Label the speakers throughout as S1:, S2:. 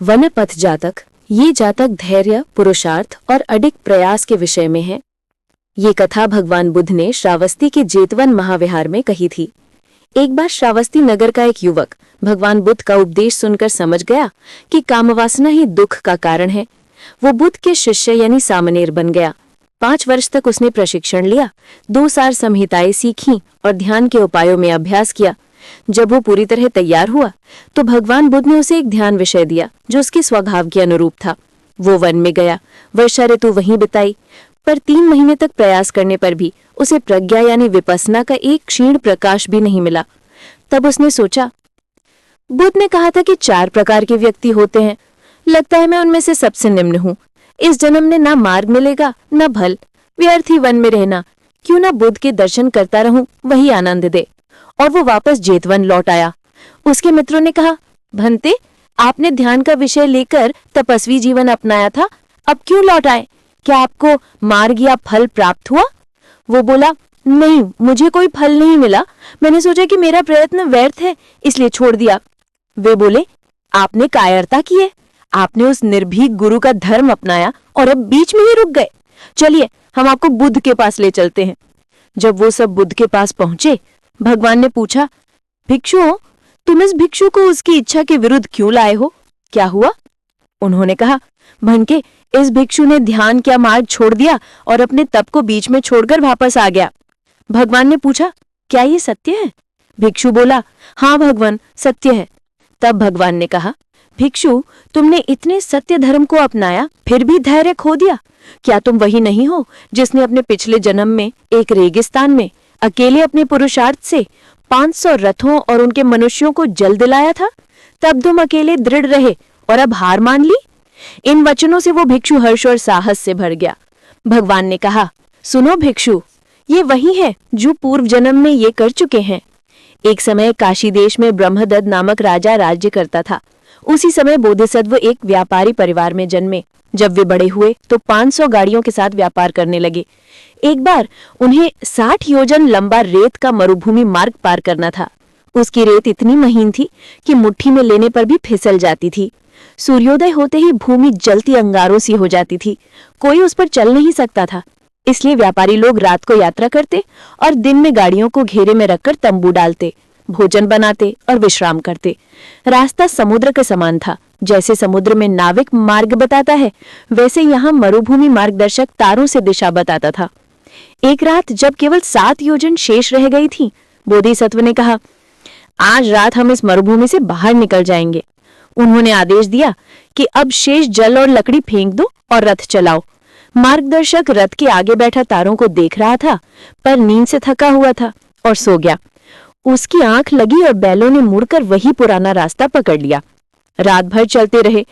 S1: वनपथ जातक। ये जातक धैर्य, पुरुषार्थ और अडिग प्रयास के विषय में है। ये कथा भगवान बुद्ध ने श्रावस्ती के जेतवन महाविहार में कही थी। एक बार श्रावस्ती नगर का एक युवक भगवान बुद्ध का उपदेश सुनकर समझ गया कि कामवासना ही दुख का कारण है। वो बुद्ध के शिष्य यानी सामनेर बन गया। 5 वर्ष तक उसने प्रशिक्षण लिया, 2 सार संहिताएं सीखी और ध्यान के उपायों में अभ्यास किया। जब वो पूरी तरह तैयार हुआ तो भगवान बुद्ध ने उसे एक ध्यान विषय दिया जो उसके स्वभाव के अनुरूप था। वो वन में गया, वर्षा ऋतु वहीं बिताई, पर 3 महीने तक प्रयास करने पर भी उसे प्रज्ञा यानी विपस्सना का एक क्षीण प्रकाश भी नहीं मिला। तब उसने सोचा, बुद्ध ने कहा था कि 4 प्रकार के व्यक्ति होते हैं। लगता है मैं उनमें से सबसे निम्न हूँ। इस जन्म में ना मार्ग मिलेगा न फल, व्यर्थ ही वन में रहना। क्यों ना बुद्ध के दर्शन करता रहूं, वही आनंद दे। और वो वापस जेतवन लौट आया। उसके मित्रों ने कहा, भंते, आपने ध्यान का विषय लेकर तपस्वी जीवन अपनाया था, अब क्यों लौट आए? क्या आपको मार्ग या फल प्राप्त हुआ? वो बोला, नहीं, मुझे कोई फल नहीं मिला। मैंने सोचा कि मेरा प्रयत्न व्यर्थ है, इसलिए छोड़ दिया। वे बोले, आपने कायरता की है। आपने उस निर्भीक गुरु का धर्म अपनाया और अब बीच में ही रुक गए। चलिए, हम आपको बुद्ध के पास ले चलते हैं। जब वो सब बुद्ध के पास पहुंचे, भगवान ने पूछा, भिक्षुओं, तुम इस भिक्षु को उसकी इच्छा के विरुद्ध क्यों लाए हो? क्या हुआ? उन्होंने कहा, भनके, इस भिक्षु ने ध्यान का मार्ग छोड़ दिया और अपने तप को बीच में छोड़कर वापस आ गया। भगवान ने पूछा, क्या ये सत्य है? भिक्षु बोला, हाँ भगवान, सत्य है। तब भगवान ने कहा, भिक्षु, तुमने इतने सत्य धर्म को अपनाया फिर भी धैर्य खो दिया। क्या तुम वही नहीं हो जिसने अपने पिछले जन्म में एक रेगिस्तान में अकेले अपने पुरुषार्थ से 500 रथों और उनके मनुष्यों को जल दिलाया था? तब तुम अकेले दृढ़ रहे और अब हार मान ली। इन वचनों से वो भिक्षु हर्ष और साहस से भर गया। भगवान ने कहा, सुनो भिक्षु, ये वही है जो पूर्व जन्म में ये कर चुके हैं। एक समय काशी देश में ब्रह्मदत्त नामक राजा राज्य करता था। उसी समय बोधिसत्व एक व्यापारी परिवार में जन्मे। जब वे बड़े हुए तो 500 गाड़ियों के साथ व्यापार करने लगे। एक बार उन्हें 60 योजन लंबा रेत का मरुभूमि मार्ग पार करना था। उसकी रेत इतनी महीन थी कि मुट्ठी में लेने पर भी फिसल जाती थी। सूर्योदय होते ही भूमि जलती अंगारों सी हो जाती थी। कोई उस पर चल नहीं सकता था। इसलिए व्यापारी लोग रात को यात्रा करते और दिन में गाड़ियों को घेरे में रखकर तंबू डालते, भोजन बनाते और विश्राम करते। रास्ता समुद्र के समान था। जैसे समुद्र में नाविक मार्ग बताता है, वैसे यहाँ मरुभूमि मार्गदर्शक तारों से दिशा बताता था। एक रात जब केवल 7 योजन शेष रह गई थी, बोधिसत्व ने कहा, आज रात हम इस मरुभूमि से बाहर निकल जाएंगे। उन्होंने आदेश दिया कि अब शेष जल और लकड़ी फेंक दो और रथ चलाओ। मार्गदर्शक रथ के आगे बैठा तारों को देख रहा था, पर नींद से थका हुआ था और सो गया। उसकी आंख लगी और बैलों ने मुड़कर वही पुराना रास्ता पकड़ लिया। रात भर चलते रहे,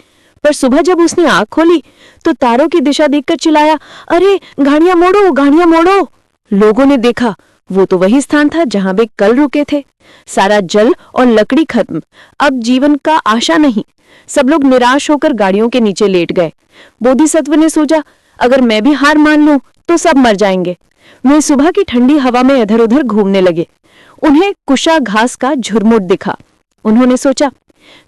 S1: पर सुबह जब उसने आंख खोली तो तारों की दिशा देखकर चिल्लाया, अरे गाड़ियां मोड़ो, गाड़ियां मोड़ो। लोगों ने देखा, वो तो वही स्थान था जहां वे कल रुके थे। सारा जल और लकड़ी खत्म, अब जीवन का आशा नहीं। सब लोग निराश होकर गाड़ियों के नीचे लेट गए। बोधिसत्व ने सोचा, अगर मैं भी हार मान लूं तो सब मर जाएंगे। वे सुबह की ठंडी हवा में इधर उधर घूमने लगे। उन्हें कुशा घास का झुरमुट दिखा। उन्होंने सोचा,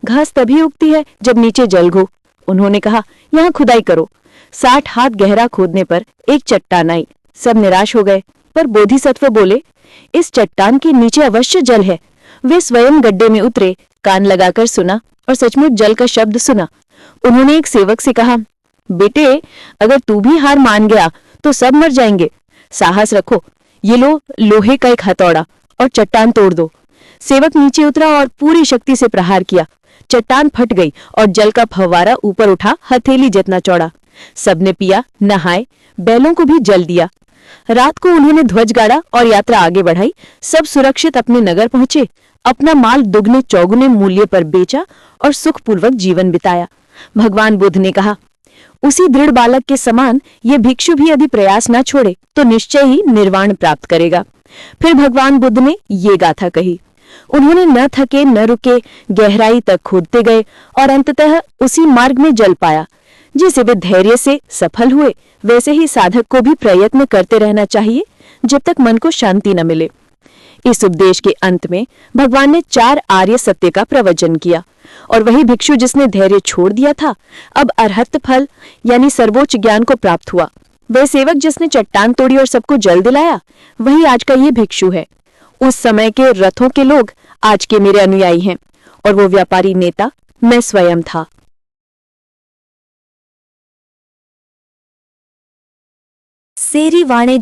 S1: घास तभी उगती है जब नीचे जल हो। उन्होंने कहा, यहाँ खुदाई करो। 60 हाथ गहरा खोदने पर एक चट्टान आई। सब निराश हो गए, पर बोधिसत्व बोले, इस चट्टान के नीचे अवश्य जल है। वे स्वयं गड्ढे में उतरे, कान लगाकर सुना और सचमुच जल का शब्द सुना। उन्होंने एक सेवक से कहा, बेटे, अगर तू भी हार मान गया तो सब मर जाएंगे। साहस रखो, ये लो लोहे का एक हथौड़ा और चट्टान तोड़ दो। सेवक नीचे उतरा और पूरी शक्ति से प्रहार किया। चट्टान फट गई और जल का फव्वारा ऊपर उठा, हथेली जितना चौड़ा। सबने पिया, नहाए, बैलों को भी जल दिया। रात को उन्होंने ध्वज गाड़ा और यात्रा आगे बढ़ाई। सब सुरक्षित अपने नगर पहुंचे। अपना माल दुगने चौगुने मूल्य पर बेचा और सुखपूर्वक जीवन बिताया। भगवान बुद्ध ने कहा, उसी दृढ़ बालक के समान ये भिक्षु भी यदि प्रयास न छोड़े तो निश्चय ही निर्वाण प्राप्त करेगा। फिर भगवान बुद्ध ने ये गाथा कही। उन्होंने न थके न रुके, गहराई तक खोदते गए और अंततः उसी मार्ग में जल पाया। जिसे वे धैर्य से सफल हुए, वैसे ही साधक को भी प्रयत्न करते रहना चाहिए जब तक मन को शांति न मिले। इस उपदेश के अंत में भगवान ने 4 आर्य सत्य का प्रवचन किया और वही भिक्षु जिसने धैर्य छोड़ दिया था अब अरहत फल यानी सर्वोच्च ज्ञान को प्राप्त हुआ। वह सेवक जिसने चट्टान तोड़ी और सबको जल दिलाया वही आज का ये भिक्षु है। उस समय के रथों के लोग आज के मेरे अनुयायी हैं और वो व्यापारी नेता मैं स्वयं था।
S2: सेरी वाणिज्य